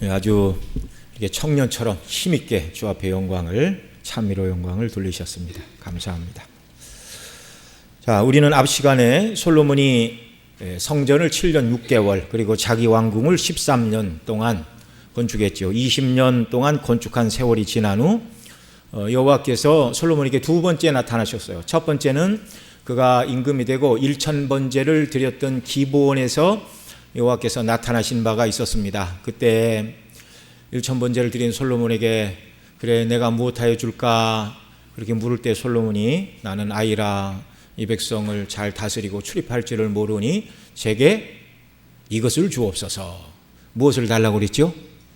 아주 이렇게 청년처럼 힘있게 주 앞에 찬미로 영광을 돌리셨습니다. 감사합니다. 자, 우리는 앞 시간에 솔로몬이 성전을 7년 6개월 그리고 자기 왕궁을 13년 동안 건축했죠. 20년 동안 건축한 세월이 지난 후 여호와께서 솔로몬에게 두 번째 나타나셨어요. 첫 번째는 그가 임금이 되고 1000번제를 드렸던 기브온에서 여호와께서 나타나신 바가 있었습니다. 그때 1000번제를 드린 솔로몬에게 그래 내가 무엇하여 줄까 그렇게 물을 때 솔로몬이 나는 아이라 이 백성을 잘 다스리고 출입할 줄을 모르니 제게 이것을 주옵소서. 무엇을 달라고 그랬죠?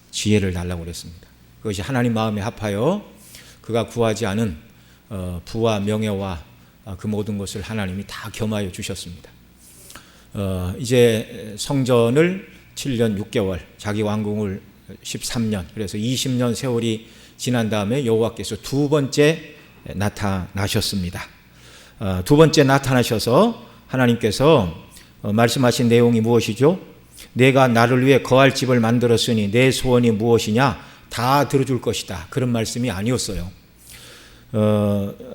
지혜를 달라고 그랬습니다. 그것이 하나님 마음에 합하여 그가 구하지 않은 부와 명예와 그 모든 것을 하나님이 다 겸하여 주셨습니다. 이제 성전을 7년 6개월 자기 왕궁을 13년 그래서 20년 세월이 지난 다음에 여호와께서 두 번째 나타나셨습니다. 두 번째 나타나셔서 하나님께서 말씀하신 내용이 무엇이죠? 내가 나를 위해 거할 집을 만들었으니 내 소원이 무엇이냐 다 들어줄 것이다. 그런 말씀이 아니었어요.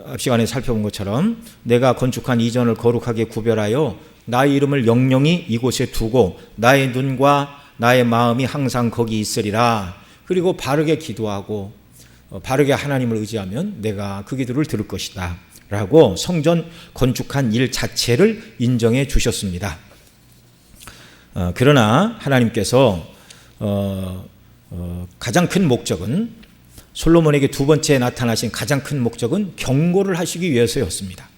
앞 시간에 살펴본 것처럼 내가 건축한 이전을 거룩하게 구별하여 나의 이름을 영영히 이곳에 두고 나의 눈과 나의 마음이 항상 거기 있으리라. 그리고 바르게 기도하고 바르게 하나님을 의지하면 내가 그 기도를 들을 것이다 라고 성전 건축한 일 자체를 인정해 주셨습니다. 그러나 하나님께서 가장 큰 목적은 솔로몬에게 두 번째 나타나신 가장 큰 목적은 경고를 하시기 위해서였습니다.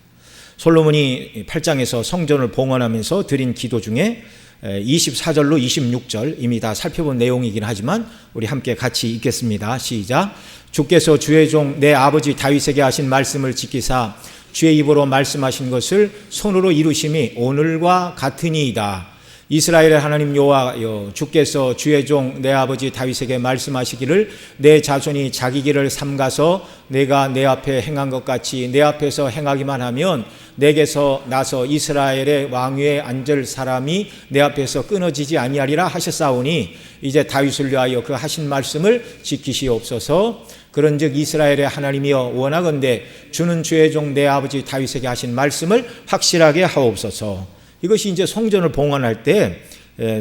솔로몬이 8장에서 성전을 봉헌하면서 드린 기도 중에 24절로 26절 이미 다 살펴본 내용이긴 하지만 우리 함께 같이 읽겠습니다. 시작. 주께서 주의 종 내 아버지 다윗에게 하신 말씀을 지키사 주의 입으로 말씀하신 것을 손으로 이루심이 오늘과 같으니이다. 이스라엘의 하나님 여호와여 주께서 주의 종 내 아버지 다윗에게 말씀하시기를 내 자손이 자기 길을 삼가서 내가 내 앞에 행한 것 같이 내 앞에서 행하기만 하면 내게서 나서 이스라엘의 왕위에 앉을 사람이 내 앞에서 끊어지지 아니하리라 하셨사오니 이제 다윗을 위하여 그 하신 말씀을 지키시옵소서. 그런즉 이스라엘의 하나님이여 원하건대 주는 주의 종 내 아버지 다윗에게 하신 말씀을 확실하게 하옵소서. 이것이 이제 성전을 봉헌할 때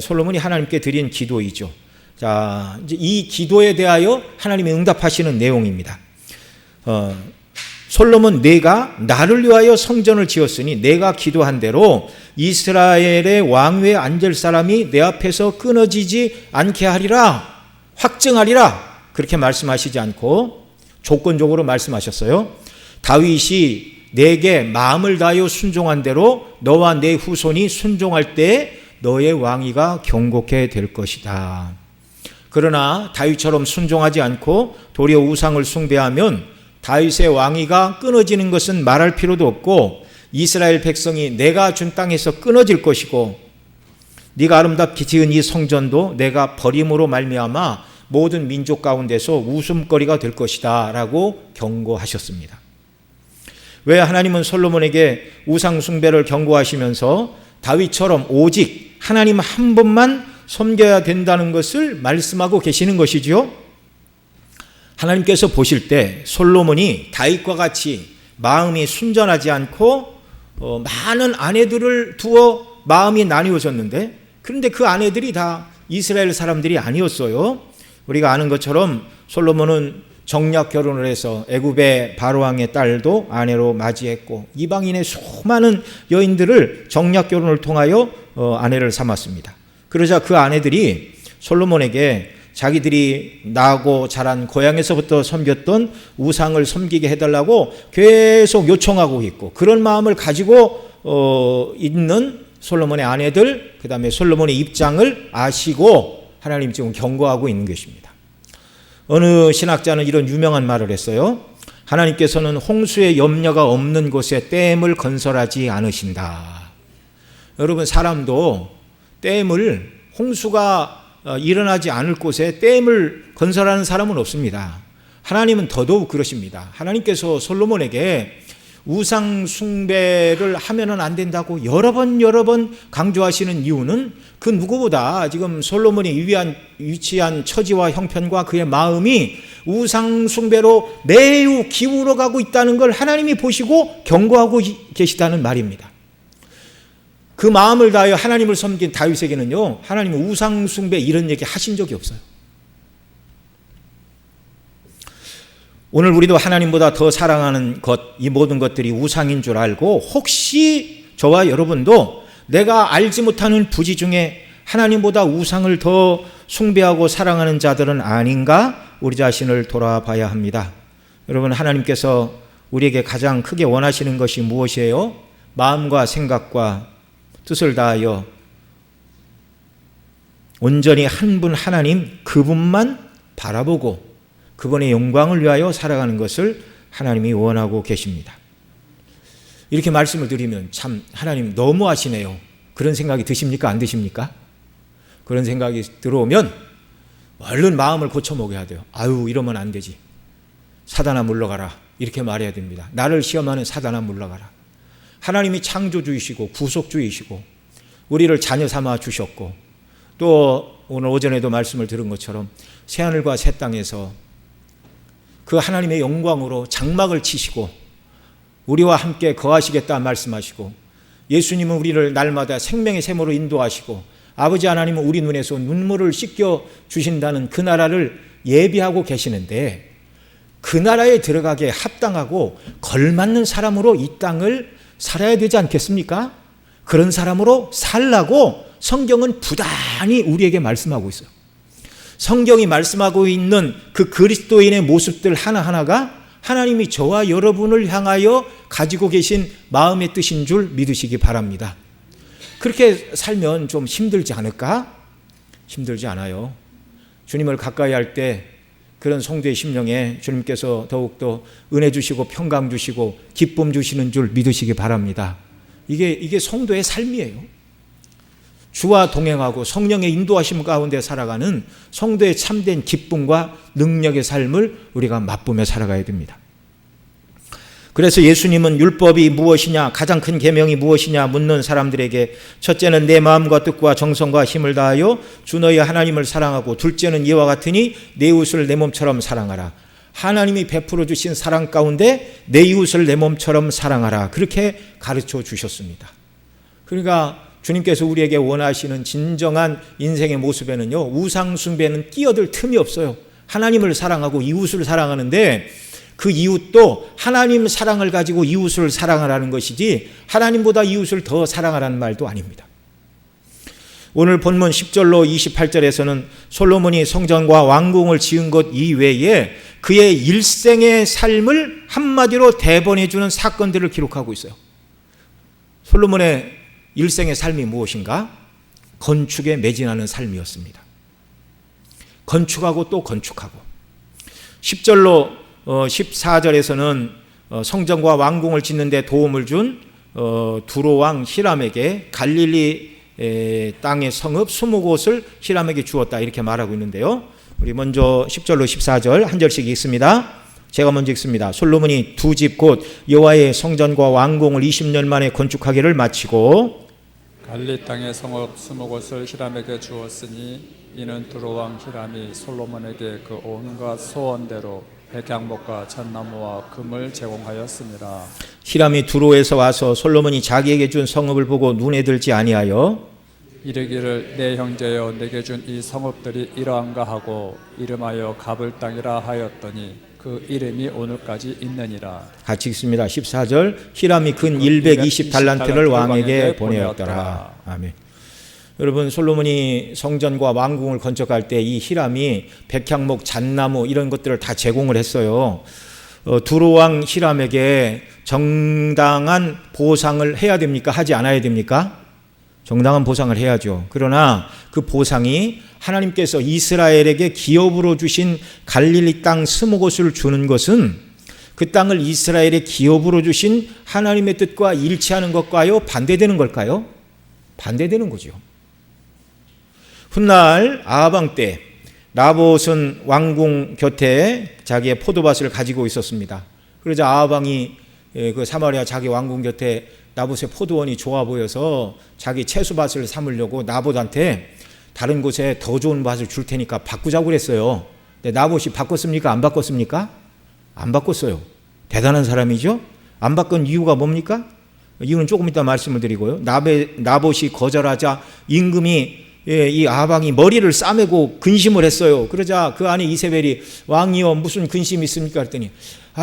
솔로몬이 하나님께 드린 기도이죠. 자, 이제 이 기도에 대하여 하나님이 응답하시는 내용입니다. 솔로몬 내가 나를 위하여 성전을 지었으니 내가 기도한 대로 이스라엘의 왕위에 앉을 사람이 내 앞에서 끊어지지 않게 하리라, 확증하리라 그렇게 말씀하시지 않고 조건적으로 말씀하셨어요. 다윗이 내게 마음을 다하여 순종한 대로 너와 내 후손이 순종할 때 너의 왕위가 경고케 될 것이다. 그러나 다윗처럼 순종하지 않고 도리어 우상을 숭배하면 다윗의 왕위가 끊어지는 것은 말할 필요도 없고 이스라엘 백성이 내가 준 땅에서 끊어질 것이고 네가 아름답게 지은 이 성전도 내가 버림으로 말미암아 모든 민족 가운데서 웃음거리가 될 것이다 라고 경고하셨습니다. 왜 하나님은 솔로몬에게 우상 숭배를 경고하시면서 다윗처럼 오직 하나님 한 분만 섬겨야 된다는 것을 말씀하고 계시는 것이죠? 하나님께서 보실 때 솔로몬이 다윗과 같이 마음이 순전하지 않고 많은 아내들을 두어 마음이 나뉘어졌는데 그런데 그 아내들이 다 이스라엘 사람들이 아니었어요. 우리가 아는 것처럼 솔로몬은 정략 결혼을 해서 애굽의 바로왕의 딸도 아내로 맞이했고 이방인의 수많은 여인들을 정략 결혼을 통하여 아내를 삼았습니다. 그러자 그 아내들이 솔로몬에게 자기들이 나고 자란 고향에서부터 섬겼던 우상을 섬기게 해달라고 계속 요청하고 있고 그런 마음을 가지고 있는 솔로몬의 아내들 그 다음에 솔로몬의 입장을 아시고 하나님 지금 경고하고 있는 것입니다. 어느 신학자는 이런 유명한 말을 했어요. 하나님께서는 홍수의 염려가 없는 곳에 댐을 건설하지 않으신다. 여러분 사람도 댐을 홍수가 일어나지 않을 곳에 댐을 건설하는 사람은 없습니다. 하나님은 더더욱 그러십니다. 하나님께서 솔로몬에게 우상 숭배를 하면은 안 된다고 여러 번 강조하시는 이유는 그 누구보다 지금 솔로몬이 위치한 처지와 형편과 그의 마음이 우상 숭배로 매우 기울어 가고 있다는 걸 하나님이 보시고 경고하고 계시다는 말입니다. 그 마음을 다하여 하나님을 섬긴 다윗에게는요, 하나님은 우상 숭배 이런 얘기 하신 적이 없어요. 오늘 우리도 하나님보다 더 사랑하는 것, 이 모든 것들이 우상인 줄 알고 혹시 저와 여러분도 내가 알지 못하는 부지 중에 하나님보다 우상을 더 숭배하고 사랑하는 자들은 아닌가 우리 자신을 돌아봐야 합니다. 여러분, 하나님께서 우리에게 가장 크게 원하시는 것이 무엇이에요? 마음과 생각과 뜻을 다하여 온전히 한 분 하나님 그분만 바라보고 그분의 영광을 위하여 살아가는 것을 하나님이 원하고 계십니다. 이렇게 말씀을 드리면 참 하나님 너무하시네요. 그런 생각이 드십니까? 안 드십니까? 그런 생각이 들어오면 얼른 마음을 고쳐 먹어야 돼요. 아유, 이러면 안 되지. 사단아 물러가라. 이렇게 말해야 됩니다. 나를 시험하는 사단아 물러가라. 하나님이 창조주이시고 구속주이시고 우리를 자녀 삼아 주셨고 또 오늘 오전에도 말씀을 들은 것처럼 새하늘과 새 땅에서 그 하나님의 영광으로 장막을 치시고 우리와 함께 거하시겠다 말씀하시고 예수님은 우리를 날마다 생명의 샘으로 인도하시고 아버지 하나님은 우리 눈에서 눈물을 씻겨 주신다는 그 나라를 예비하고 계시는데 그 나라에 들어가게 합당하고 걸맞는 사람으로 이 땅을 살아야 되지 않겠습니까? 그런 사람으로 살라고 성경은 부단히 우리에게 말씀하고 있어요. 성경이 말씀하고 있는 그 그리스도인의 모습들 하나하나가 하나님이 저와 여러분을 향하여 가지고 계신 마음의 뜻인 줄 믿으시기 바랍니다. 그렇게 살면 좀 힘들지 않을까? 힘들지 않아요. 주님을 가까이 할 때 그런 성도의 심령에 주님께서 더욱더 은혜 주시고 평강 주시고 기쁨 주시는 줄 믿으시기 바랍니다. 이게 성도의 삶이에요. 주와 동행하고 성령의 인도하심 가운데 살아가는 성도의 참된 기쁨과 능력의 삶을 우리가 맛보며 살아가야 됩니다. 그래서 예수님은 율법이 무엇이냐, 가장 큰 계명이 무엇이냐 묻는 사람들에게 첫째는 내 마음과 뜻과 정성과 힘을 다하여 주 너희 하나님을 사랑하고 둘째는 이와 같으니 내 이웃을 내 몸처럼 사랑하라. 하나님이 베풀어 주신 사랑 가운데 내 이웃을 내 몸처럼 사랑하라. 그렇게 가르쳐 주셨습니다. 그러니까 주님께서 우리에게 원하시는 진정한 인생의 모습에는요, 우상 숭배는 끼어들 틈이 없어요. 하나님을 사랑하고 이웃을 사랑하는데 그 이웃도 하나님 사랑을 가지고 이웃을 사랑하라는 것이지 하나님보다 이웃을 더 사랑하라는 말도 아닙니다. 오늘 본문 10절로 28절에서는 솔로몬이 성전과 왕궁을 지은 것 이외에 그의 일생의 삶을 한마디로 대본해 주는 사건들을 기록하고 있어요. 솔로몬의 일생의 삶이 무엇인가? 건축에 매진하는 삶이었습니다. 건축하고 또 건축하고 10절로 14절에서는 성전과 왕궁을 짓는 데 도움을 준 두로왕 히람에게 갈릴리 땅의 성읍 20곳을 히람에게 주었다 이렇게 말하고 있는데요. 우리 먼저 10절로 14절 한 절씩 읽습니다. 제가 먼저 읽습니다. 솔로몬이 두 집 곧 여호와의 성전과 왕궁을 20년 만에 건축하기를 마치고 갈릴리 땅의 성읍 20곳을 히람에게 주었으니 이는 두로왕 히람이 솔로몬에게 그 온갖 소원대로 백향목과 잣나무와 금을 제공하였습니다. 히람이 두로에서 와서 솔로몬이 자기에게 준 성읍을 보고 눈에 들지 아니하여 이르기를 내 형제여 내게 준 이 성읍들이 이러한가 하고 이름하여 갑을 땅이라 하였더니 그 이름이 오늘까지 있느니라. 같이 읽습니다. 14절 히람이 근 120달란트를 왕에게 보내었더라. 아멘. 여러분, 솔로몬이 성전과 왕궁을 건축할 때 이 히람이 백향목, 잣나무 이런 것들을 다 제공을 했어요. 두로왕 히람에게 정당한 보상을 해야 됩니까? 하지 않아야 됩니까? 정당한 보상을 해야죠. 그러나 그 보상이 하나님께서 이스라엘에게 기업으로 주신 갈릴리 땅 20곳을 주는 것은 그 땅을 이스라엘의 기업으로 주신 하나님의 뜻과 일치하는 것과요? 반대되는 걸까요? 반대되는 거죠. 훗날 아하방 때 나봇은 왕궁 곁에 자기의 포도밭을 가지고 있었습니다. 그러자 아하방이 그 사마리아 자기 왕궁 곁에 나봇의 포도원이 좋아 보여서 자기 채소밭을 삼으려고 나봇한테 다른 곳에 더 좋은 밭을 줄 테니까 바꾸자고 그랬어요. 근데 나봇이 바꿨습니까? 안 바꿨습니까? 안 바꿨어요. 대단한 사람이죠. 안 바꾼 이유가 뭡니까? 이유는 조금 이따 말씀을 드리고요. 나봇이 거절하자 임금이 이 아방이 머리를 싸매고 근심을 했어요. 그러자 그 안에 이세벨이 왕이여 무슨 근심이 있습니까? 그랬더니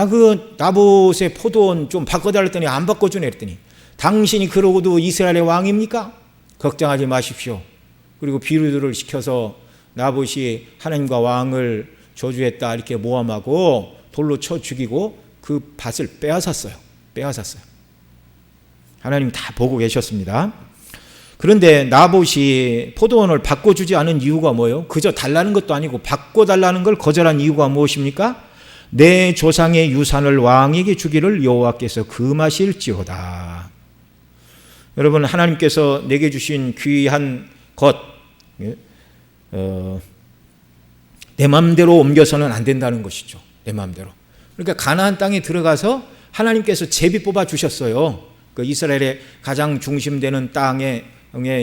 그 나봇의 포도원 좀 바꿔달라 했더니 안 바꿔주네 그랬더니 당신이 그러고도 이스라엘의 왕입니까? 걱정하지 마십시오. 그리고 비유들을 시켜서 나봇이 하나님과 왕을 저주했다 이렇게 모함하고 돌로 쳐 죽이고 그 밭을 빼앗았어요. 하나님 다 보고 계셨습니다. 그런데 나봇이 포도원을 바꿔주지 않은 이유가 뭐예요? 그저 달라는 것도 아니고 바꿔달라는 걸 거절한 이유가 무엇입니까? 내 조상의 유산을 왕에게 주기를 여호와께서 금하실지로다. 여러분, 하나님께서 내게 주신 귀한 것, 내 마음대로 옮겨서는 안 된다는 것이죠. 내 마음대로. 그러니까 가나안 땅에 들어가서 하나님께서 제비 뽑아 주셨어요. 그 이스라엘의 가장 중심되는 땅에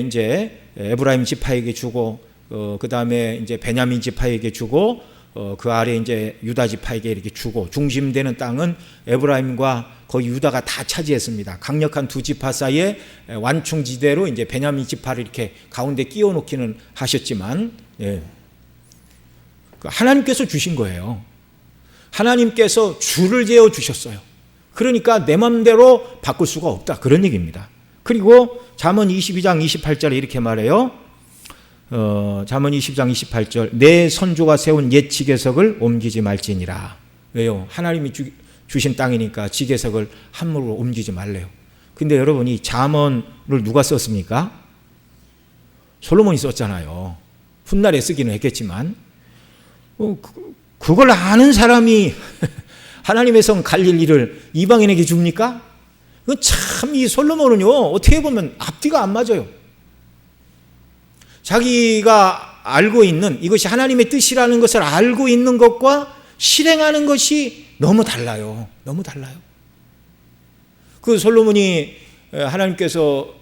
이제 에브라임 지파에게 주고, 그 다음에 이제 베냐민 지파에게 주고, 그 아래 이제 유다 지파에게 이렇게 주고, 중심되는 땅은 에브라임과 거의 유다가 다 차지했습니다. 강력한 두 지파 사이에 완충지대로 이제 베냐민 지파를 이렇게 가운데 끼워 놓기는 하셨지만, 하나님께서 주신 거예요. 하나님께서 줄을 재어 주셨어요. 그러니까 내 맘대로 바꿀 수가 없다. 그런 얘기입니다. 그리고 잠언 22장 28절에 이렇게 말해요. 잠언 20장 28절 내 선조가 세운 옛 지계석을 옮기지 말지니라. 왜요? 하나님이 주신 땅이니까 지계석을 함부로 옮기지 말래요. 근데 여러분, 이 잠언을 누가 썼습니까? 솔로몬이 썼잖아요. 훗날에 쓰기는 했겠지만 그걸 아는 사람이 하나님의 성 갈릴 일을 이방인에게 줍니까? 참, 이 솔로몬은요, 어떻게 보면 앞뒤가 안 맞아요. 자기가 알고 있는 이것이 하나님의 뜻이라는 것을 알고 있는 것과 실행하는 것이 너무 달라요. 너무 달라요. 그 솔로몬이 하나님께서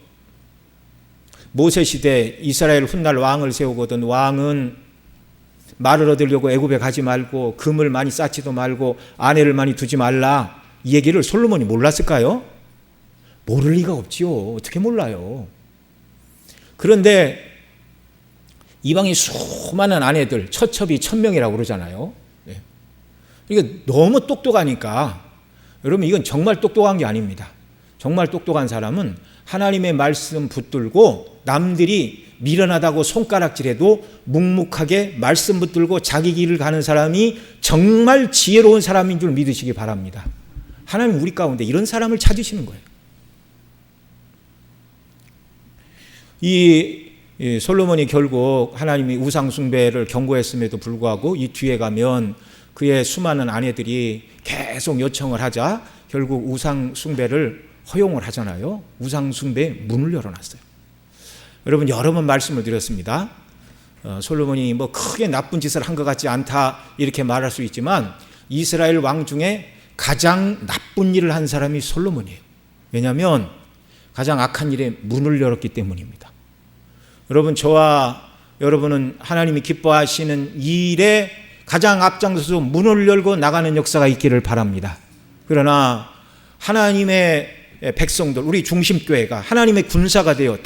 모세 시대 이스라엘 훗날 왕을 세우거든 왕은 말을 얻으려고 애굽에 가지 말고 금을 많이 쌓지도 말고 아내를 많이 두지 말라, 이 얘기를 솔로몬이 몰랐을까요? 모를 리가 없지요. 어떻게 몰라요? 그런데 이방인 수많은 아내들, 처첩이 1000명이라고 그러잖아요. 이게 너무 똑똑하니까, 여러분, 이건 정말 똑똑한 게 아닙니다. 정말 똑똑한 사람은 하나님의 말씀 붙들고 남들이 미련하다고 손가락질해도 묵묵하게 말씀 붙들고 자기 길을 가는 사람이 정말 지혜로운 사람인 줄 믿으시기 바랍니다. 하나님 우리 가운데 이런 사람을 찾으시는 거예요. 이 솔로몬이 결국 하나님이 우상 숭배를 경고했음에도 불구하고 이 뒤에 가면 그의 수많은 아내들이 계속 요청을 하자 결국 우상 숭배를 허용을 하잖아요. 우상 숭배의 문을 열어놨어요. 여러분, 여러 번 말씀을 드렸습니다. 솔로몬이 뭐 크게 나쁜 짓을 한 것 같지 않다 이렇게 말할 수 있지만 이스라엘 왕 중에 가장 나쁜 일을 한 사람이 솔로몬이에요. 왜냐하면 가장 악한 일에 문을 열었기 때문입니다. 여러분, 저와 여러분은 하나님이 기뻐하시는 일에 가장 앞장서서 문을 열고 나가는 역사가 있기를 바랍니다. 그러나 하나님의 백성들, 우리 중심교회가 하나님의 군사가 되어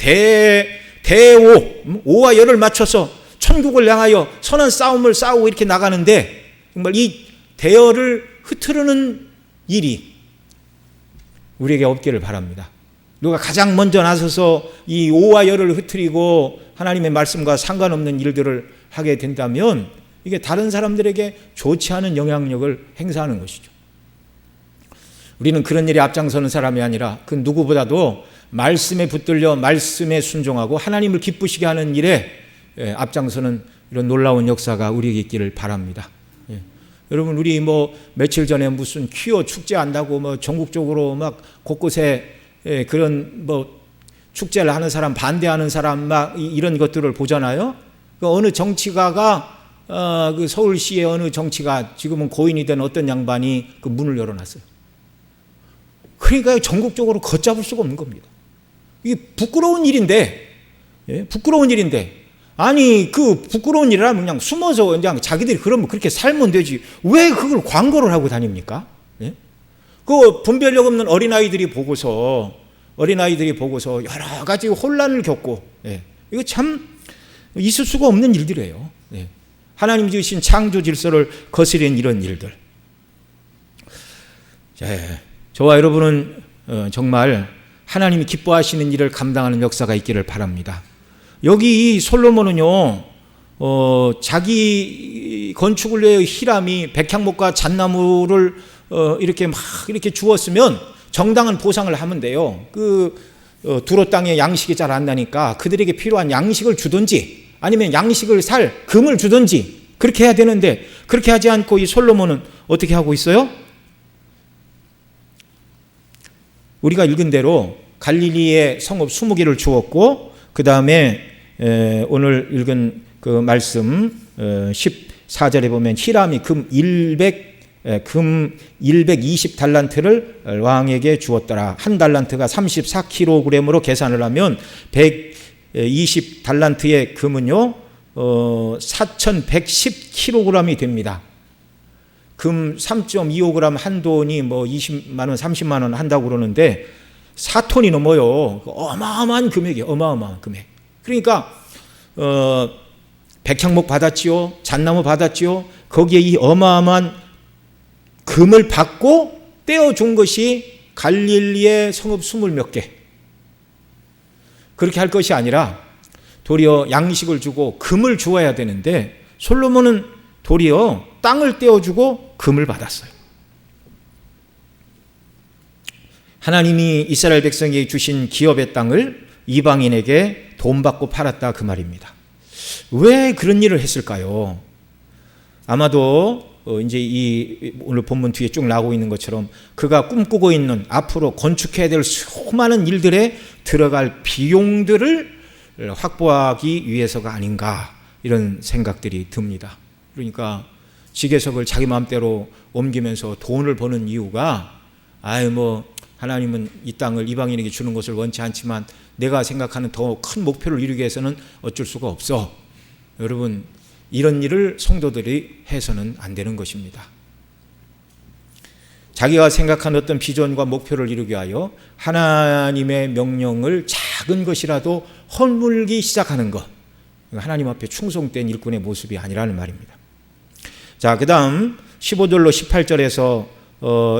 오와 열을 맞춰서 천국을 향하여 선한 싸움을 싸우고 이렇게 나가는데 정말 이 대열을 흐트르는 일이 우리에게 없기를 바랍니다. 누가 가장 먼저 나서서 이 오와 열을 흐트리고 하나님의 말씀과 상관없는 일들을 하게 된다면 이게 다른 사람들에게 좋지 않은 영향력을 행사하는 것이죠. 우리는 그런 일에 앞장서는 사람이 아니라 그 누구보다도 말씀에 붙들려 말씀에 순종하고 하나님을 기쁘시게 하는 일에 앞장서는 이런 놀라운 역사가 우리에게 있기를 바랍니다. 여러분, 우리 뭐 며칠 전에 무슨 퀴어 축제 한다고 뭐 전국적으로 막 곳곳에 그런 뭐 축제를 하는 사람, 반대하는 사람 막 이런 것들을 보잖아요. 그 어느 정치가가 그 서울시의 어느 정치가 지금은 고인이 된 어떤 양반이 그 문을 열어놨어요. 그러니까 전국적으로 걷잡을 수가 없는 겁니다. 이게 부끄러운 일인데, 예? 부끄러운 일인데, 아니 그 부끄러운 일을 하면 그냥 숨어서 그냥 자기들이 그러면 그렇게 살면 되지 왜 그걸 광고를 하고 다닙니까? 예? 그 분별력 없는 어린아이들이 보고서 여러 가지 혼란을 겪고, 예. 이거 참 있을 수가 없는 일들이에요. 예. 하나님 지으신 창조 질서를 거스린 이런 일들. 예. 저와 여러분은 정말 하나님이 기뻐하시는 일을 감당하는 역사가 있기를 바랍니다. 여기 이 솔로몬은요, 자기 건축을 위해 히람이 백향목과 잣나무를 이렇게 막 이렇게 주었으면 정당한 보상을 하면 돼요. 두로 땅에 양식이 잘 안 나니까 그들에게 필요한 양식을 주든지 아니면 양식을 살 금을 주든지 그렇게 해야 되는데 그렇게 하지 않고 이 솔로몬은 어떻게 하고 있어요? 우리가 읽은 대로 갈릴리에 성읍 20개를 주었고 그 다음에 오늘 읽은 그 말씀 14절에 보면 히람이 금 120달란트를 왕에게 주었더라. 한 달란트가 34kg으로 계산을 하면 120달란트의 금은요 4110kg이 됩니다. 금 3.25g 한 돈이 뭐 20만 원, 30만 원 한다고 그러는데 4톤이 넘어요. 어마어마한 금액이에요. 어마어마한 금액. 그러니까 백향목 받았지요. 잣나무 받았지요. 거기에 이 어마어마한 금을 받고 떼어준 것이 갈릴리의 성읍 20몇 개. 그렇게 할 것이 아니라 도리어 양식을 주고 금을 주어야 되는데 솔로몬은 도리어 땅을 떼어주고 금을 받았어요. 하나님이 이스라엘 백성에게 주신 기업의 땅을 이방인에게 돈 받고 팔았다 그 말입니다. 왜 그런 일을 했을까요? 아마도 이제 이 오늘 본문 뒤에 쭉 나오고 있는 것처럼 그가 꿈꾸고 있는 앞으로 건축해야 될 수많은 일들에 들어갈 비용들을 확보하기 위해서가 아닌가 이런 생각들이 듭니다. 그러니까 지계석을 자기 마음대로 옮기면서 돈을 버는 이유가 하나님은 이 땅을 이방인에게 주는 것을 원치 않지만 내가 생각하는 더 큰 목표를 이루기 위해서는 어쩔 수가 없어. 여러분 이런 일을 성도들이 해서는 안 되는 것입니다. 자기가 생각한 어떤 비전과 목표를 이루기 위하여 하나님의 명령을 작은 것이라도 허물기 시작하는 것, 하나님 앞에 충성된 일꾼의 모습이 아니라는 말입니다. 자, 그 다음 15절로 18절에서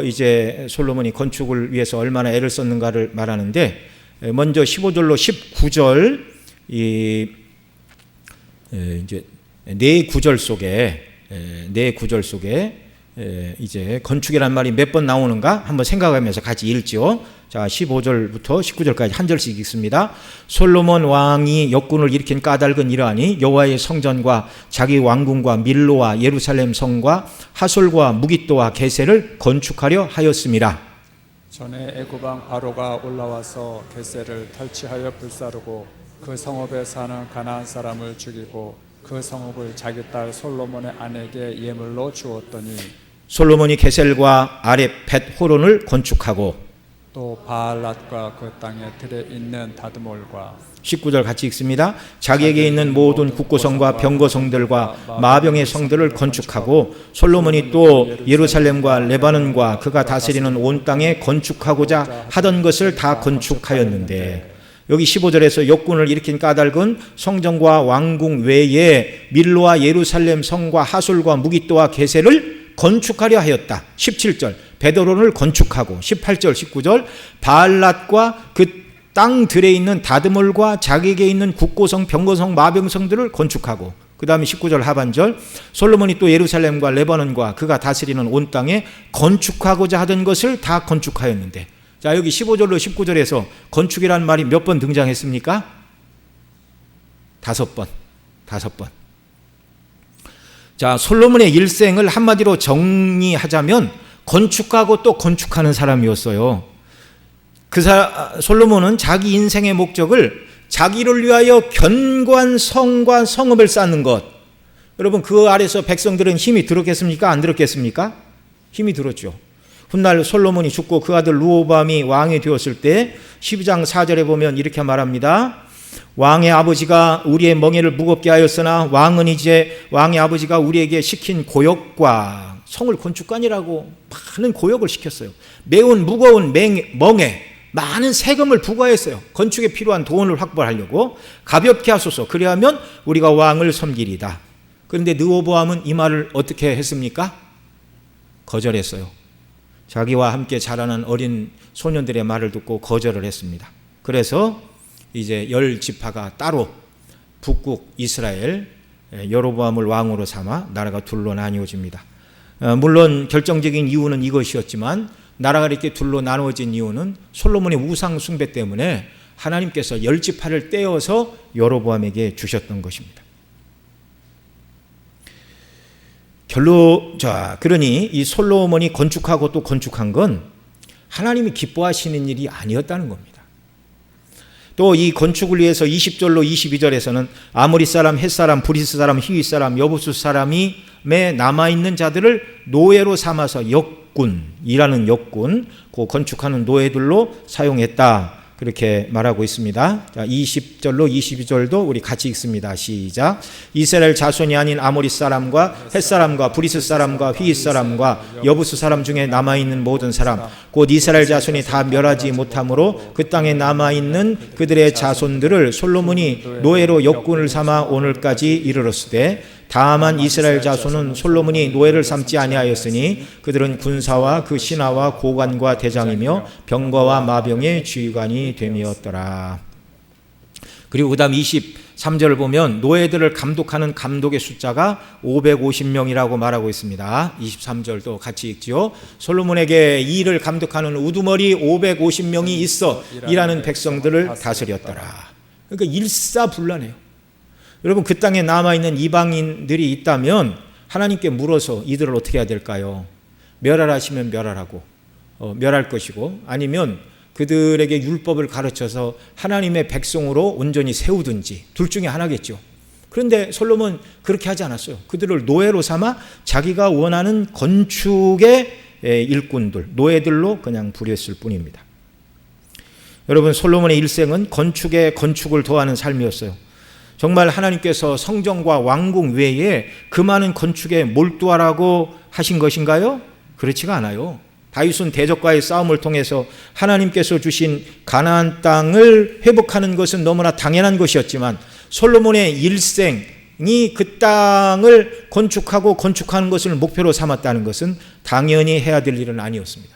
이제 솔로몬이 건축을 위해서 얼마나 애를 썼는가를 말하는데 먼저 15절로 19절 이제 네 구절 속에 이제 건축이란 말이 몇 번 나오는가 한번 생각하면서 같이 읽죠. 자, 15절부터 19절까지 한 절씩 읽습니다. 솔로몬 왕이 역군을 일으킨 까닭은 이러하니 여호와의 성전과 자기 왕궁과 밀로와 예루살렘 성과 하솔과 무깃도와 게셀을 건축하려 하였습니다. 전에 애굽왕 바로가 올라와서 게셀을 탈취하여 불사르고 그 성읍에 사는 가나안 사람을 죽이고 그 성읍을 자기 딸 솔로몬의 아내에게 예물로 주었더니 솔로몬이 게셀과 아렙 벳 호론을 건축하고 또 바알랏과 그 땅에 들에 있는 다드몰과 19절 같이 읽습니다. 자기에게 있는 모든 국고성과 병거성들과 마병의 성들을 건축하고 솔로몬이 또 예루살렘과 레바논과 그가 다스리는 온 땅에 건축하고자 하던 것을 다 건축하였는데 여기 15절에서 역군을 일으킨 까닭은 성전과 왕궁 외에 밀로와 예루살렘 성과 하솔과 무깃도와 게셀을 건축하려 하였다. 17절 베드로를 건축하고 18절 19절 바알랏과 그 땅들에 있는 다드몰과 자기에게 있는 국고성 병거성 마병성들을 건축하고 그 다음에 19절 하반절 솔로몬이 또 예루살렘과 레바논과 그가 다스리는 온 땅에 건축하고자 하던 것을 다 건축하였는데 자 여기 15절로 19절에서 건축이라는 말이 몇 번 등장했습니까? 5번. 자, 솔로몬의 일생을 한마디로 정리하자면 건축하고 또 건축하는 사람이었어요. 솔로몬은 자기 인생의 목적을 자기를 위하여 견고한 성과 성읍을 쌓는 것. 여러분 그 아래서 백성들은 힘이 들었겠습니까? 안 들었겠습니까? 힘이 들었죠. 훗날 솔로몬이 죽고 그 아들 르호보암이 왕이 되었을 때 12장 4절에 보면 이렇게 말합니다. 왕의 아버지가 우리의 멍에를 무겁게 하였으나 왕은 이제 왕의 아버지가 우리에게 시킨 고역과 성을 건축관이라고 많은 고역을 시켰어요. 매운 무거운 멍에 많은 세금을 부과했어요. 건축에 필요한 돈을 확보하려고. 가볍게 하소서. 그리하면 우리가 왕을 섬기리다. 그런데 르호보암은 이 말을 어떻게 했습니까? 거절했어요. 자기와 함께 자라난 어린 소년들의 말을 듣고 거절을 했습니다. 그래서 이제 10지파가 따로 북국 이스라엘 여로보암을 왕으로 삼아 나라가 둘로 나뉘어집니다. 물론 결정적인 이유는 이것이었지만 나라가 이렇게 둘로 나누어진 이유는 솔로몬의 우상 숭배 때문에 하나님께서 10지파를 떼어서 여로보암에게 주셨던 것입니다. 그러니 이 솔로몬이 건축하고 또 건축한 건 하나님이 기뻐하시는 일이 아니었다는 겁니다. 또 이 건축을 위해서 20절로 22절에서는 아모리 사람, 헷 사람, 브리스 사람, 히윗 사람, 여부수 사람이 남아있는 자들을 노예로 삼아서 역군이라는 역군, 그 건축하는 노예들로 사용했다. 그렇게 말하고 있습니다. 자, 20절로 22절도 우리 같이 읽습니다. 시작. 이스라엘 자손이 아닌 아모리 사람과 헷 사람과 브리스 사람과 휘잇 사람과 여부수 사람 중에 남아있는 모든 사람 곧 이스라엘 자손이 다 멸하지 못하므로 그 땅에 남아있는 그들의 자손들을 솔로몬이 노예로 역군을 삼아 오늘까지 이르렀으되 다만 이스라엘 자손은 솔로몬이 노예를 삼지 아니하였으니 그들은 군사와 그 신하와 고관과 대장이며 병거와 마병의 지휘관이 됨이었더라. 그리고 그 다음 23절을 보면 노예들을 감독하는 감독의 숫자가 550명이라고 말하고 있습니다. 23절도 같이 읽지요. 솔로몬에게 이 일을 감독하는 우두머리 550명이 있어 일하는 백성들을 다스렸더라. 그러니까 일사불란해요. 여러분, 그 땅에 남아있는 이방인들이 있다면 하나님께 물어서 이들을 어떻게 해야 될까요? 멸하라시면 멸하라고 멸할 것이고, 아니면 그들에게 율법을 가르쳐서 하나님의 백성으로 온전히 세우든지 둘 중에 하나겠죠. 그런데 솔로몬은 그렇게 하지 않았어요. 그들을 노예로 삼아 자기가 원하는 건축의 일꾼들, 노예들로 그냥 부렸을 뿐입니다. 여러분, 솔로몬의 일생은 건축을 더하는 삶이었어요. 정말 하나님께서 성전과 왕궁 외에 그 많은 건축에 몰두하라고 하신 것인가요? 그렇지가 않아요. 다윗은 대적과의 싸움을 통해서 하나님께서 주신 가나안 땅을 회복하는 것은 너무나 당연한 것이었지만 솔로몬의 일생이 그 땅을 건축하고 건축하는 것을 목표로 삼았다는 것은 당연히 해야 될 일은 아니었습니다.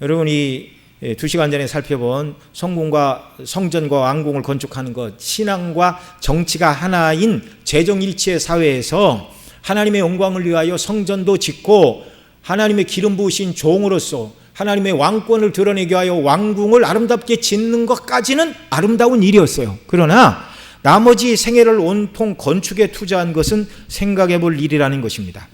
여러분이 2시간 전에 살펴본 성전과 왕궁을 건축하는 것, 신앙과 정치가 하나인 재정일치의 사회에서 하나님의 영광을 위하여 성전도 짓고 하나님의 기름 부으신 종으로서 하나님의 왕권을 드러내기 위하여 왕궁을 아름답게 짓는 것까지는 아름다운 일이었어요. 그러나 나머지 생애를 온통 건축에 투자한 것은 생각해 볼 일이라는 것입니다.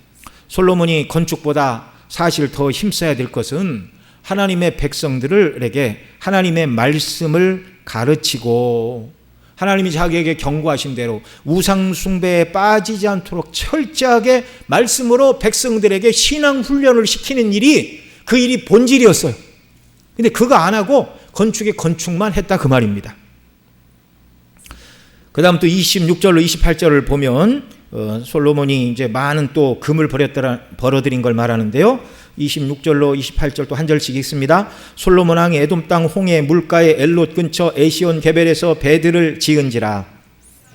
솔로몬이 건축보다 사실 더 힘써야 될 것은 하나님의 백성들에게 하나님의 말씀을 가르치고 하나님이 자기에게 경고하신 대로 우상 숭배에 빠지지 않도록 철저하게 말씀으로 백성들에게 신앙 훈련을 시키는 일이 그 일이 본질이었어요. 근데 그거 안 하고 건축만 했다 그 말입니다. 그 다음 또 26절로 28절을 보면 솔로몬이 이제 많은 또 금을 벌어들인 걸 말하는데요. 26절로 28절 또 한 절씩 읽습니다. 솔로몬 왕이 에돔 땅 홍해 물가의 엘롯 근처 에시온 게벨에서 배들을 지은지라.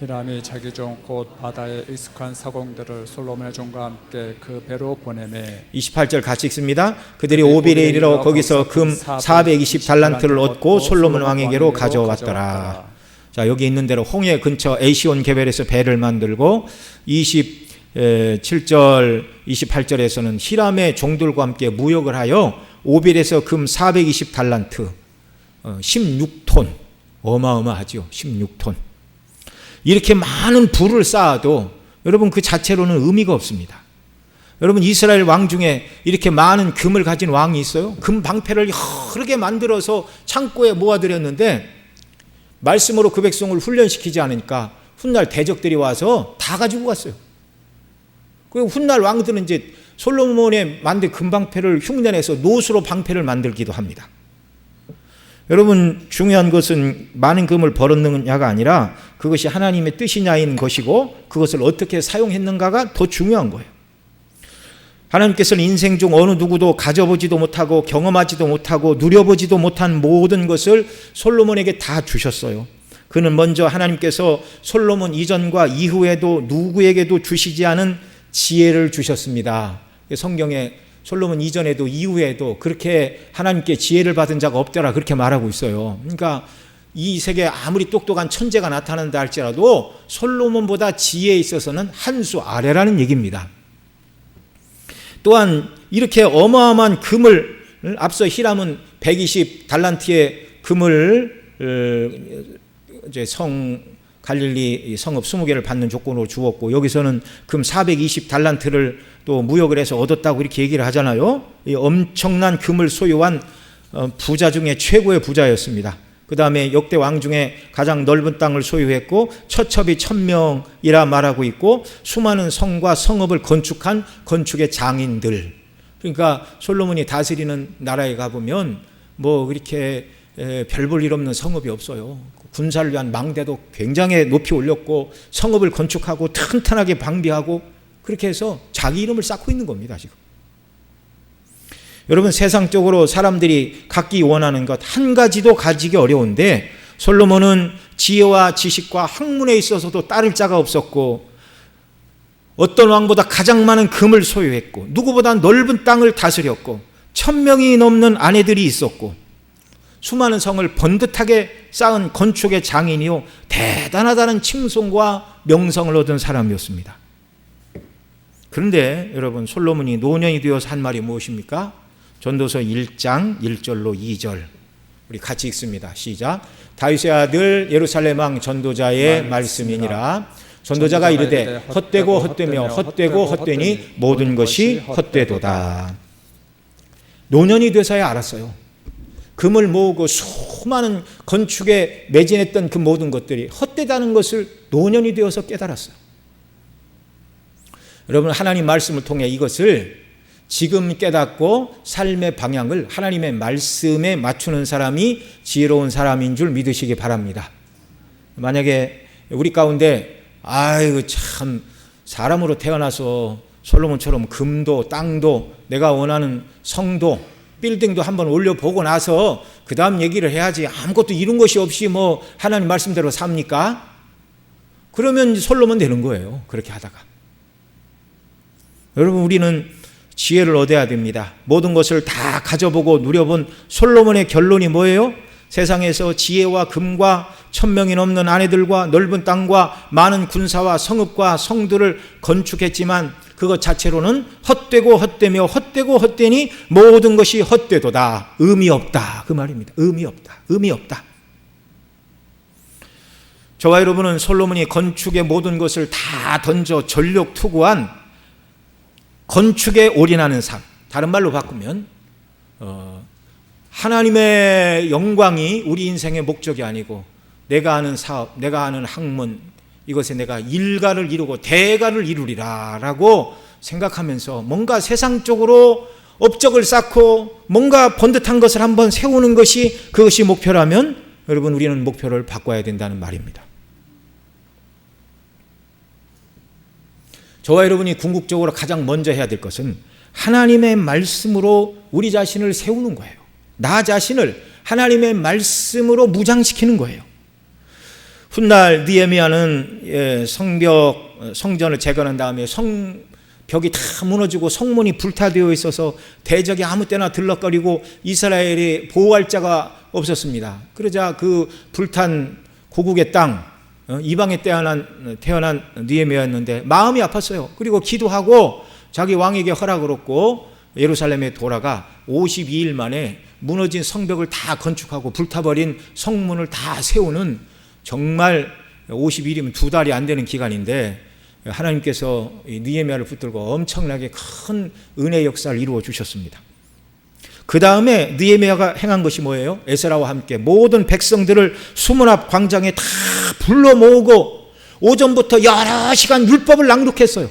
히람이 자기 종 곧 바다에 익숙한 사공들을 솔로몬의 종과 함께 그 배로 보내매. 28절 같이 읽습니다. 그들이 오빌에 이르러 거기서 금 420달란트를 얻고 솔로몬 왕에게로 가져왔더라. 자, 여기 있는 대로 홍해 근처 에시온 게벨에서 배를 만들고 27절 28절에서는 히람의 종들과 함께 무역을 하여 오빌에서 금 420달란트 16톤, 어마어마하죠. 16톤. 이렇게 많은 부를 쌓아도 여러분 그 자체로는 의미가 없습니다. 여러분, 이스라엘 왕 중에 이렇게 많은 금을 가진 왕이 있어요? 금 방패를 여러 개 만들어서 창고에 모아들였는데 말씀으로 그 백성을 훈련시키지 않으니까 훗날 대적들이 와서 다 가지고 갔어요. 그리고 훗날 왕들은 이제 솔로몬의 만든 금방패를 흉내내서 노수로 방패를 만들기도 합니다. 여러분, 중요한 것은 많은 금을 벌었느냐가 아니라 그것이 하나님의 뜻이냐인 것이고 그것을 어떻게 사용했는가가 더 중요한 거예요. 하나님께서는 인생 중 어느 누구도 가져보지도 못하고 경험하지도 못하고 누려보지도 못한 모든 것을 솔로몬에게 다 주셨어요. 그는 먼저 하나님께서 솔로몬 이전과 이후에도 누구에게도 주시지 않은 지혜를 주셨습니다. 성경에 솔로몬 이전에도 이후에도 그렇게 하나님께 지혜를 받은 자가 없더라 그렇게 말하고 있어요. 그러니까 이 세계에 아무리 똑똑한 천재가 나타난다 할지라도 솔로몬보다 지혜에 있어서는 한 수 아래라는 얘기입니다. 또한 이렇게 어마어마한 금을, 앞서 히람은 120달란트의 금을 이제 갈릴리 성읍 20개를 받는 조건으로 주었고, 여기서는 금 420달란트를 또 무역을 해서 얻었다고 이렇게 얘기를 하잖아요. 이 엄청난 금을 소유한 부자 중에 최고의 부자였습니다. 그 다음에 역대 왕 중에 가장 넓은 땅을 소유했고 처첩이 1000명이라 말하고 있고 수많은 성과 성읍을 건축한 건축의 장인들. 그러니까 솔로몬이 다스리는 나라에 가보면 뭐 그렇게 별 볼 일 없는 성읍이 없어요. 군사를 위한 망대도 굉장히 높이 올렸고 성읍을 건축하고 튼튼하게 방비하고 그렇게 해서 자기 이름을 쌓고 있는 겁니다. 지금 여러분, 세상적으로 사람들이 갖기 원하는 것 한 가지도 가지기 어려운데 솔로몬은 지혜와 지식과 학문에 있어서도 따를 자가 없었고 어떤 왕보다 가장 많은 금을 소유했고 누구보다 넓은 땅을 다스렸고 1000명이 넘는 아내들이 있었고 수많은 성을 번듯하게 쌓은 건축의 장인이요 대단하다는 칭송과 명성을 얻은 사람이었습니다. 그런데 여러분, 솔로몬이 노년이 되어서 한 말이 무엇입니까? 전도서 1장 1절로 2절 우리 같이 읽습니다. 시작. 다윗의 아들 예루살렘 왕 전도자의 말씀이니라. 전도자가 이르되 헛되고 헛되며 헛되고 헛되니 모든 것이 헛되도다. 노년이 돼서야 알았어요. 금을 모으고 수많은 건축에 매진했던 그 모든 것들이 헛되다는 것을 노년이 되어서 깨달았어요. 여러분, 하나님 말씀을 통해 이것을 지금 깨닫고 삶의 방향을 하나님의 말씀에 맞추는 사람이 지혜로운 사람인 줄 믿으시기 바랍니다. 만약에 우리 가운데 아이고 참 사람으로 태어나서 솔로몬처럼 금도 땅도 내가 원하는 성도 빌딩도 한번 올려보고 나서 그 다음 얘기를 해야지 아무것도 이룬 것이 없이 뭐 하나님 말씀대로 삽니까? 그러면 솔로몬 되는 거예요. 그렇게 하다가. 여러분, 우리는 지혜를 얻어야 됩니다. 모든 것을 다 가져보고 누려본 솔로몬의 결론이 뭐예요? 세상에서 지혜와 금과 1000명이 넘는 아내들과 넓은 땅과 많은 군사와 성읍과 성들을 건축했지만 그것 자체로는 헛되고 헛되며 헛되고 헛되니 모든 것이 헛되도다. 의미 없다. 그 말입니다. 의미 없다. 의미 없다. 저와 여러분은 솔로몬이 건축의 모든 것을 다 던져 전력 투구한 건축에 올인하는 삶, 다른 말로 바꾸면 하나님의 영광이 우리 인생의 목적이 아니고 내가 하는 사업, 내가 하는 학문, 이것에 내가 일가를 이루고 대가를 이루리라 라고 생각하면서 뭔가 세상적으로 업적을 쌓고 뭔가 번듯한 것을 한번 세우는 것이 그것이 목표라면 여러분, 우리는 목표를 바꿔야 된다는 말입니다. 저와 여러분이 궁극적으로 가장 먼저 해야 될 것은 하나님의 말씀으로 우리 자신을 세우는 거예요. 나 자신을 하나님의 말씀으로 무장시키는 거예요. 훗날 느헤미야는 성전을 재건한 다음에 성벽이 다 무너지고 성문이 불타되어 있어서 대적이 아무 때나 들럭거리고 이스라엘이 보호할 자가 없었습니다. 그러자 그 불탄 고국의 땅, 이방에 태어난 느헤미야였는데 마음이 아팠어요. 그리고 기도하고 자기 왕에게 허락을 얻고 예루살렘에 돌아가 52일 만에 무너진 성벽을 다 건축하고 불타버린 성문을 다 세우는, 정말 50일이면 2달이 안 되는 기간인데 하나님께서 느헤미야를 붙들고 엄청나게 큰 은혜의 역사를 이루어 주셨습니다. 그 다음에 느헤미야가 행한 것이 뭐예요? 에스라와 함께 모든 백성들을 수문 앞 광장에 다 불러 모으고 오전부터 여러 시간 율법을 낭독했어요.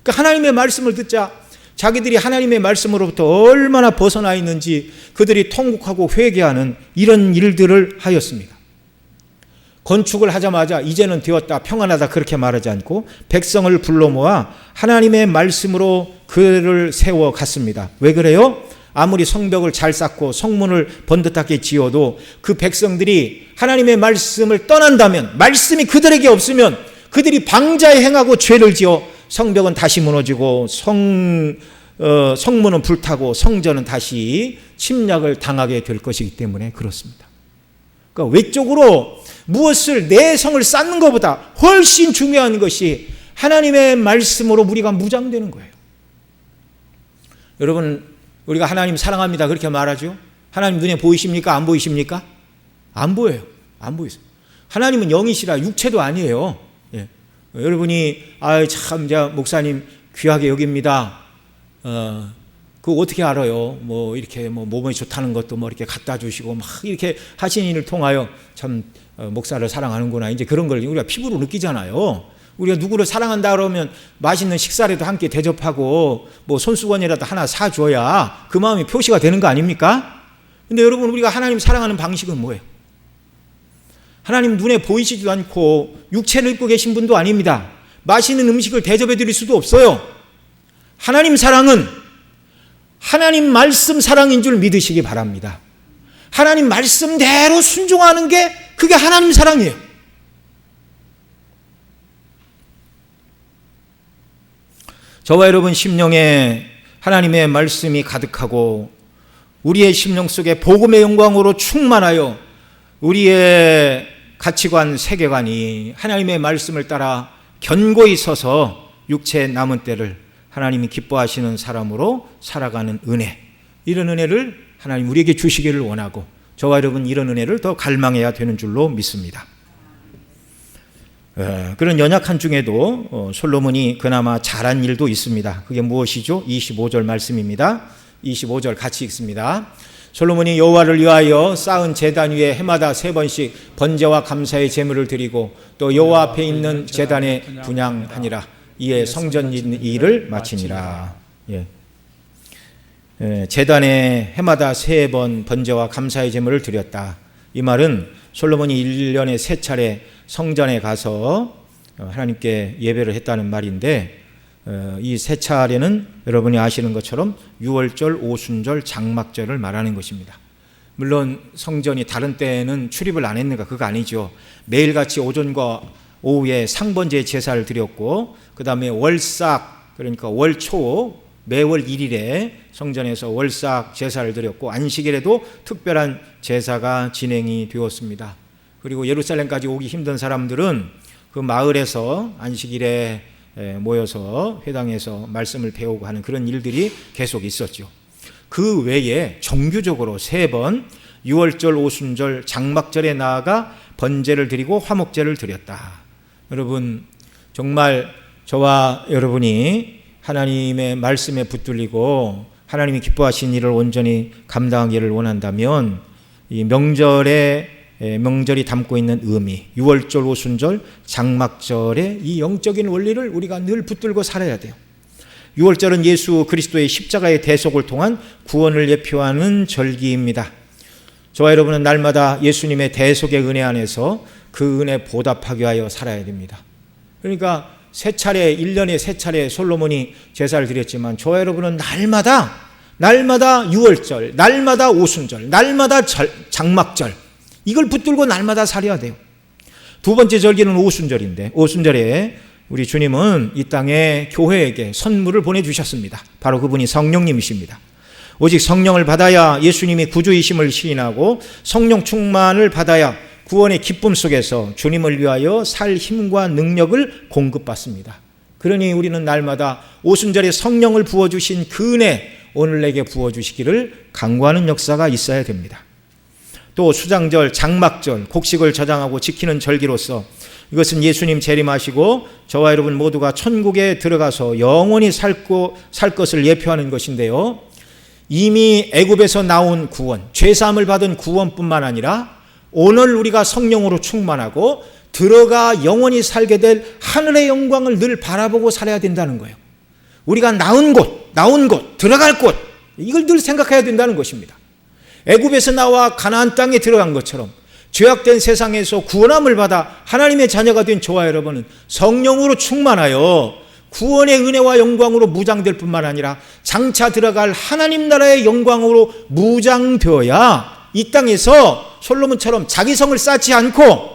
그러니까 하나님의 말씀을 듣자 자기들이 하나님의 말씀으로부터 얼마나 벗어나 있는지 그들이 통곡하고 회개하는 이런 일들을 하였습니다. 건축을 하자마자 이제는 되었다, 평안하다 그렇게 말하지 않고 백성을 불러 모아 하나님의 말씀으로 그를 세워갔습니다. 왜 그래요? 아무리 성벽을 잘 쌓고 성문을 번듯하게 지어도 그 백성들이 하나님의 말씀을 떠난다면, 말씀이 그들에게 없으면 그들이 방자에 행하고 죄를 지어 성벽은 다시 무너지고 성문은 불타고 성전은 다시 침략을 당하게 될 것이기 때문에 그렇습니다. 그러니까 외적으로 무엇을 내 성을 쌓는 것보다 훨씬 중요한 것이 하나님의 말씀으로 우리가 무장되는 거예요. 여러분, 우리가 하나님 사랑합니다 그렇게 말하죠. 하나님 눈에 보이십니까? 안 보이십니까? 안 보여요. 안 보이세요. 하나님은 영이시라 육체도 아니에요. 예. 여러분이 참 목사님 귀하게 여깁니다. 그거 어떻게 알아요? 뭐 이렇게 몸에 좋다는 것도 이렇게 갖다 주시고 막 이렇게 하신 일을 통하여 참 목사를 사랑하는구나. 이제 그런 걸 우리가 피부로 느끼잖아요. 우리가 누구를 사랑한다 그러면 맛있는 식사라도 함께 대접하고 손수건이라도 하나 사줘야 그 마음이 표시가 되는 거 아닙니까? 근데 여러분, 우리가 하나님 사랑하는 방식은 뭐예요? 하나님 눈에 보이시지도 않고 육체를 입고 계신 분도 아닙니다. 맛있는 음식을 대접해 드릴 수도 없어요. 하나님 사랑은 하나님 말씀 사랑인 줄 믿으시기 바랍니다. 하나님 말씀대로 순종하는 게 그게 하나님 사랑이에요. 저와 여러분 심령에 하나님의 말씀이 가득하고 우리의 심령 속에 복음의 영광으로 충만하여 우리의 가치관, 세계관이 하나님의 말씀을 따라 견고히 서서 육체의 남은 때를 하나님이 기뻐하시는 사람으로 살아가는 은혜, 이런 은혜를 하나님 우리에게 주시기를 원하고 저와 여러분 이런 은혜를 더 갈망해야 되는 줄로 믿습니다. 그런 연약한 중에도 솔로몬이 그나마 잘한 일도 있습니다. 그게 무엇이죠? 25절 말씀입니다. 25절 같이 읽습니다. 솔로몬이 여호와를 위하여 쌓은 제단 위에 해마다 3번씩 번제와 감사의 제물을 드리고 또 여호와 앞에 있는 제단에 분향하니라. 이에 성전 일을 마치니라. 제단에 해마다 3번 번제와 감사의 제물을 드렸다. 이 말은 솔로몬이 1년에 3차례 성전에 가서 하나님께 예배를 했다는 말인데, 이 3차례는 여러분이 아시는 것처럼 유월절, 오순절, 장막절을 말하는 것입니다. 물론 성전이 다른 때는 출입을 안 했는가? 그거 아니죠. 매일같이 오전과 오후에 상번제 제사를 드렸고, 그 다음에 월삭, 그러니까 월초 매월 1일에 성전에서 월삭 제사를 드렸고, 안식일에도 특별한 제사가 진행이 되었습니다. 그리고 예루살렘까지 오기 힘든 사람들은 그 마을에서 안식일에 모여서 회당에서 말씀을 배우고 하는 그런 일들이 계속 있었죠. 그 외에 정규적으로 3번 유월절, 오순절, 장막절에 나아가 번제를 드리고 화목제를 드렸다. 여러분, 정말 저와 여러분이 하나님의 말씀에 붙들리고 하나님이 기뻐하신 일을 온전히 감당하기를 원한다면 이 명절이 담고 있는 의미, 유월절, 오순절, 장막절의 이 영적인 원리를 우리가 늘 붙들고 살아야 돼요. 유월절은 예수 그리스도의 십자가의 대속을 통한 구원을 예표하는 절기입니다. 저와 여러분은 날마다 예수님의 대속의 은혜 안에서 그 은혜 보답하기 위하여 살아야 됩니다. 그러니까 3차례, 1년에 3차례 솔로몬이 제사를 드렸지만 저와 여러분은 날마다 유월절, 날마다 오순절, 날마다 장막절, 이걸 붙들고 날마다 살아야 돼요. 두 번째 절기는 오순절인데, 오순절에 우리 주님은 이 땅에 교회에게 선물을 보내주셨습니다. 바로 그분이 성령님이십니다. 오직 성령을 받아야 예수님이 구주이심을 시인하고 성령 충만을 받아야 구원의 기쁨 속에서 주님을 위하여 살 힘과 능력을 공급받습니다. 그러니 우리는 날마다 오순절에 성령을 부어주신 그 은혜 오늘 내게 부어주시기를 간구하는 역사가 있어야 됩니다. 또 수장절, 장막절, 곡식을 저장하고 지키는 절기로서 이것은 예수님 재림하시고 저와 여러분 모두가 천국에 들어가서 영원히 살 것을 예표하는 것인데요. 이미 애굽에서 나온 구원, 죄사함을 받은 구원뿐만 아니라 오늘 우리가 성령으로 충만하고 들어가 영원히 살게 될 하늘의 영광을 늘 바라보고 살아야 된다는 거예요. 우리가 나은 곳, 나온 곳, 들어갈 곳, 이걸 늘 생각해야 된다는 것입니다. 애굽에서 나와 가나안 땅에 들어간 것처럼 죄악된 세상에서 구원함을 받아 하나님의 자녀가 된 저와 여러분은 성령으로 충만하여 구원의 은혜와 영광으로 무장될 뿐만 아니라 장차 들어갈 하나님 나라의 영광으로 무장되어야 이 땅에서 솔로몬처럼 자기 성을 쌓지 않고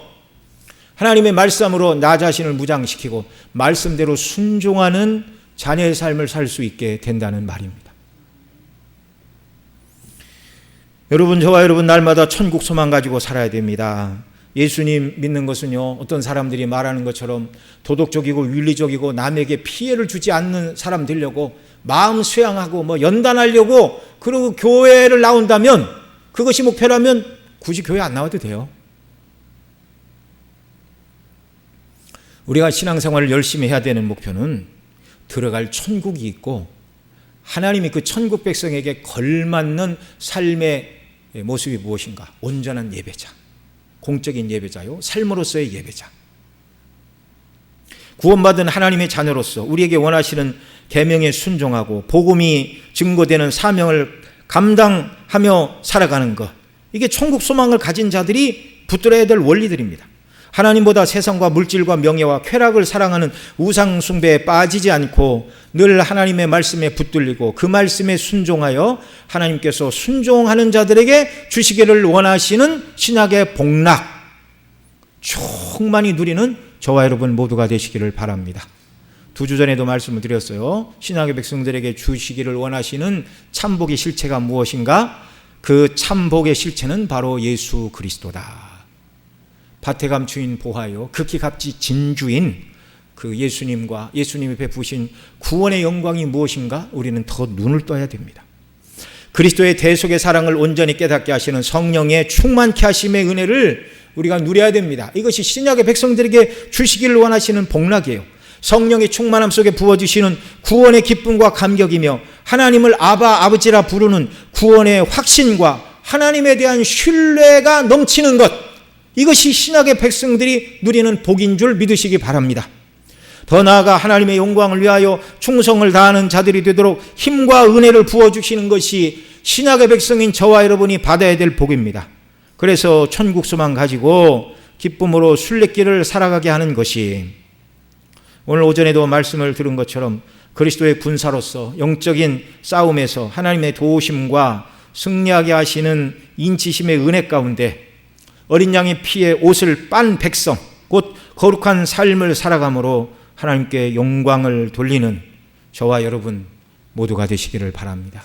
하나님의 말씀으로 나 자신을 무장시키고 말씀대로 순종하는 자녀의 삶을 살 수 있게 된다는 말입니다. 여러분, 저와 여러분 날마다 천국 소망 가지고 살아야 됩니다. 예수님 믿는 것은요, 어떤 사람들이 말하는 것처럼 도덕적이고 윤리적이고 남에게 피해를 주지 않는 사람 되려고 마음 수양하고 연단하려고 그러고 교회를 나온다면, 그것이 목표라면 굳이 교회 안 나와도 돼요. 우리가 신앙생활을 열심히 해야 되는 목표는 들어갈 천국이 있고 하나님이 그 천국 백성에게 걸맞는 삶의 모습이 무엇인가? 온전한 예배자, 공적인 예배자요, 삶으로서의 예배자. 구원받은 하나님의 자녀로서 우리에게 원하시는 계명에 순종하고 복음이 증거되는 사명을 감당하며 살아가는 것, 이게 천국 소망을 가진 자들이 붙들어야 될 원리들입니다. 하나님보다 세상과 물질과 명예와 쾌락을 사랑하는 우상 숭배에 빠지지 않고 늘 하나님의 말씀에 붙들리고 그 말씀에 순종하여 하나님께서 순종하는 자들에게 주시기를 원하시는 신약의 복락 충만히 누리는 저와 여러분 모두가 되시기를 바랍니다. 2주 전에도 말씀을 드렸어요. 신약의 백성들에게 주시기를 원하시는 참복의 실체가 무엇인가? 그 참복의 실체는 바로 예수 그리스도다. 밭에 감추인 보화요, 극히 값지 진주인 그 예수님과 예수님이 베푸신 구원의 영광이 무엇인가? 우리는 더 눈을 떠야 됩니다. 그리스도의 대속의 사랑을 온전히 깨닫게 하시는 성령의 충만케 하심의 은혜를 우리가 누려야 됩니다. 이것이 신약의 백성들에게 주시기를 원하시는 복락이에요. 성령의 충만함 속에 부어주시는 구원의 기쁨과 감격이며 하나님을 아바 아버지라 부르는 구원의 확신과 하나님에 대한 신뢰가 넘치는 것, 이것이 신약의 백성들이 누리는 복인 줄 믿으시기 바랍니다. 더 나아가 하나님의 영광을 위하여 충성을 다하는 자들이 되도록 힘과 은혜를 부어주시는 것이 신약의 백성인 저와 여러분이 받아야 될 복입니다. 그래서 천국 소망 가지고 기쁨으로 순례길을 살아가게 하는 것이, 오늘 오전에도 말씀을 들은 것처럼 그리스도의 군사로서 영적인 싸움에서 하나님의 도우심과 승리하게 하시는 인치심의 은혜 가운데 어린 양의 피에 옷을 빤 백성, 곧 거룩한 삶을 살아감으로 하나님께 영광을 돌리는 저와 여러분 모두가 되시기를 바랍니다.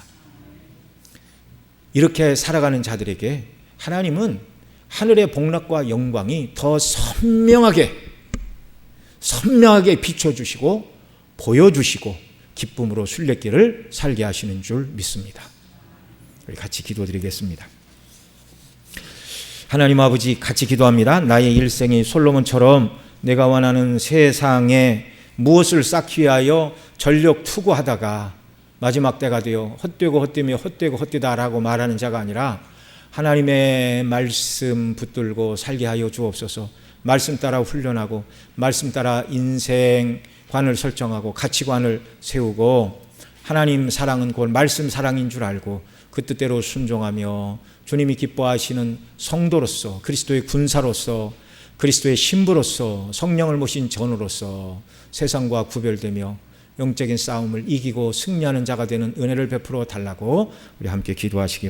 이렇게 살아가는 자들에게 하나님은 하늘의 복락과 영광이 더 선명하게 비춰주시고 보여주시고 기쁨으로 순례길을 살게 하시는 줄 믿습니다. 우리 같이 기도드리겠습니다. 하나님 아버지, 같이 기도합니다. 나의 일생이 솔로몬처럼 내가 원하는 세상에 무엇을 쌓기 위하여 전력 투구하다가 마지막 때가 되어 헛되고 헛되며 헛되고 헛되다라고 말하는 자가 아니라 하나님의 말씀 붙들고 살게 하여 주옵소서. 말씀 따라 훈련하고 말씀 따라 인생관을 설정하고 가치관을 세우고 하나님 사랑은 곧 말씀 사랑인 줄 알고 그 뜻대로 순종하며 주님이 기뻐하시는 성도로서, 그리스도의 군사로서, 그리스도의 신부로서, 성령을 모신 전우로서 세상과 구별되며 영적인 싸움을 이기고 승리하는 자가 되는 은혜를 베풀어 달라고 우리 함께 기도하시기 바랍니다.